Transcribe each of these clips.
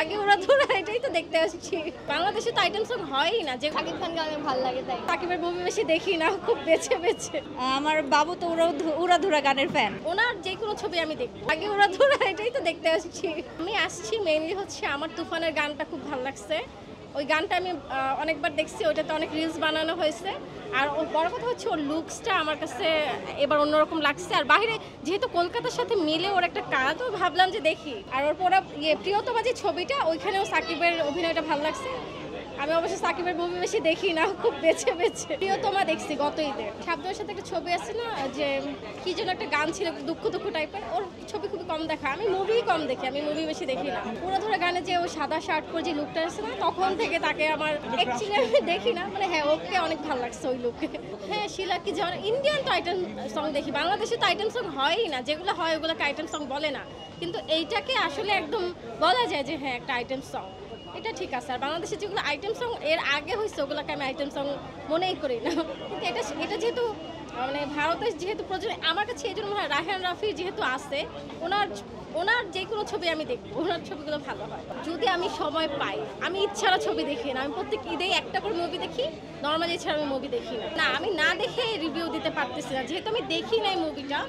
আগে ওরা ধরা এটাই তো দেখতে আসছি। বাংলাদেশে তো আইটেম সং হয়ই না, যে শাকিব খানকে অনেক ভালো লাগে তাই। সাকিবের মুভি বেশি দেখি না, খুব বেছে বেছে। আমার বাবু তো উড়াধুরা গানের ফ্যান। ওনার যে কোনো ছবি আমি দেখবো। আগে ওরা ধরা এটাই তো দেখতে আসছি। আমি আসছি মেইনলি হচ্ছে আমার তুফানের গানটা খুব ভালো লাগছে। ওই গানটা আমি অনেকবার দেখছি, ওইটাতে অনেক রিলস বানানো হয়েছে। আর ওর বড় কথা হচ্ছে ওর লুকসটা আমার কাছে এবার অন্যরকম লাগছে। আর বাইরে যেহেতু কলকাতার সাথে মিলে ওর একটা কাজ, তো ভাবলাম যে দেখি। আর ওর পরে প্রিয়তমা যে ছবিটা, ওইখানেও সাকিবের অভিনয়টা ভালো লাগছে। আমি অবশ্য সাকিবের মুভি বেশি দেখি না, খুব বেছে বেছে। প্রিয়তমা দেখছি গত ঈদে। শাবনুরের সাথে একটা ছবি আছে না, যে কি যেন একটা গান ছিল, দুঃখ দুঃখ টাইপের। ওর ছবি খুবই কম দেখা, আমি মুভি কম দেখি, আমি মুভি বেশি দেখি না। পুরো ধরে গানে যে ও সাদা শার্ট পরে যে লুকটা আছে না, তখন থেকে তাকে আমার অ্যাকচুয়ালি আমি দেখি না, মানে হ্যাঁ ওকে অনেক ভালো লাগছে ওই লুকে। হ্যাঁ শিলা কি যেমন ইন্ডিয়ান তো আইটেম সং দেখি, বাংলাদেশে তো আইটেম সং হয়ই না, যেগুলো হয় ওগুলোকে আইটেম সং বলে না। কিন্তু এইটাকে আসলে একদম বলা যায় যে হ্যাঁ একটা আইটেম সং, এটা ঠিক আছে। আর বাংলাদেশে যেগুলো আইটেম সং এর আগে হয়েছে, ওগুলোকে আমি আইটেম সং মনেই করি না। কিন্তু এটা যেহেতু মানে ভারতের যেহেতু প্রযোজনা, আমার কাছে এই জন্য মনে হয় রায়হান রাফি যেহেতু আছে, ওনার যে কোনো ছবি আমি দেখবো, ওনার ছবিগুলো ভালো হয় যদি আমি সময় পাই। আমি ইচ্ছারা ছবি দেখি না, আমি প্রত্যেক ঈদেই একটা করে মুভি দেখি। নর্মালি এছাড়া আমি মুভি দেখি না। আমি না দেখে রিভিউ দিতে পারতেছি না, যেহেতু আমি দেখি না এই মুভিটা।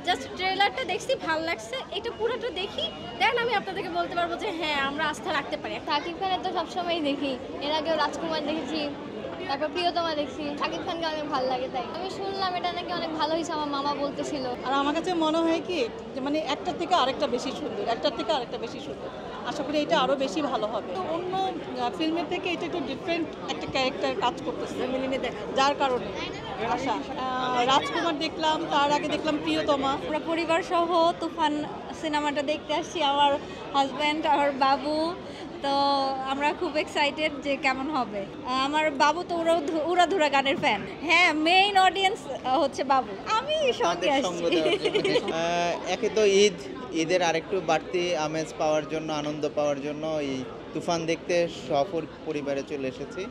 জাস্ট ট্রেলারটা দেখছি, ভালো লাগছে, এটা পুরোটা দেখি, দেন আমি আপনাদেরকে বলতে পারবো যে হ্যাঁ আমরা আস্থা রাখতে পারি। শাকিব খানের তো সবসময়ই দেখি, এর আগেও রাজকুমার দেখেছি, তারপর প্রিয়তমা দেখছি। শাকিব খানকে অনেক ভালো লাগে তাই। আমি শুনলাম এটা নাকি অনেক ভালো হয়েছে, আমার মামা বলতেছিল। আর আমার কাছে মনে হয় কি যে মানে একটার থেকে আরেকটা বেশি সুন্দর, একটার থেকে আরেকটা বেশি সুন্দর। আশা করি এটা আরও বেশি ভালো হবে। তো অন্য ফিল্মের থেকে এটা একটু ডিফারেন্ট একটা ক্যারেক্টার কাজ করতেছে, যার কারণে আশা। রাজকুমার দেখলাম, তার আগে দেখলাম প্রিয়তমা। আমরা পরিবার সহ তুফান সিনেমাটা দেখতে আসছি, আমার হাজব্যান্ড, আমার বাবু। তো আমরা খুব এক্সাইটেড যে কেমন হবে। আমার বাবু তো উড়াধুরা গানের ফ্যান। হ্যাঁ, মেইন অডিয়েন্স হচ্ছে বাবু, আমি সঙ্গে আসছি। একে তো ঈদের আরেকটু বাড়তি আমেজ পাওয়ার জন্য, আনন্দ পাওয়ার জন্য এই তুফান দেখতে পরিবারে চলে এসেছি।